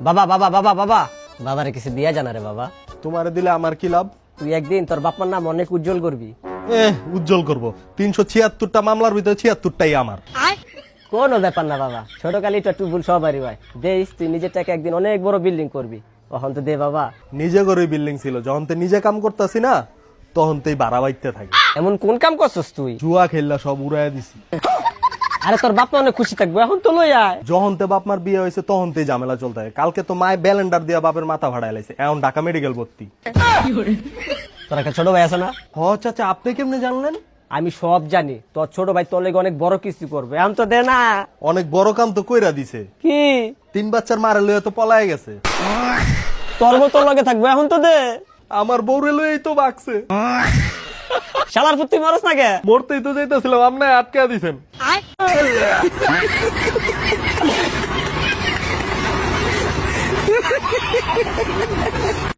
বাবা বাবা বাবা বাবা বাবারে কিছু দিয়া জানা রে বাবা। তোমারে দিলে আমার কি লাভ? তুই একদিন তোর বাপমার নাম অনেক উজ্জ্বল করবি। উজ্জ্বল করব। 376টা মামলার ভিতরে 76টাই আমার। কোনো ব্যাপার না বাবা, ছোট কালি তো টুবুল সবারই ভাই। দেখ তুই নিজের টাকা একদিন অনেক বড় বিল্ডিং করবি, তখন তো দে বাবা। নিজে করে বিল্ডিং ছিল, যখন তে নিজে কাম করতেছি না তখন তেই বাড়া বাইতে থাকে। এমন কোন কাম করছস তুই? জুয়া খেললা সব উড়াইয়া দিছি। আরে তোর বাপ মা অনেক খুশি থাকবো, এখন তো লই আয়। যখন তে বাপ মার বিয়ে হয়েছে তখন তেই ঝামেলা চলতে থাকে। কালকে তো মায় ব্যালেন্ডার দিয়া বাপের মাথা ভাড়ায় লাইছে, এখন ঢাকা মেডিকেল ভর্তি। তোর একটা ছোট ভাই আছে না? হ চাচা, আপনি কেমনে জানলেন? আমি সব জানি, তোর ছোট ভাই তোর লেগে অনেক বড় কিছু করবে, এখন তো দে না। অনেক বড় কাম তো কইরা দিছে। কি? 3 বাচ্চার মারে লইয়া তো পলায় গেছে। তোর মতো তোর লগে থাকবে, এখন তো দে। আমার বউরে লইয়াই তো বাকছে। শালার পুত্র মরস না কে? মরতেই তো যাইতেছিলাম, আপনি আটকে দিছেন।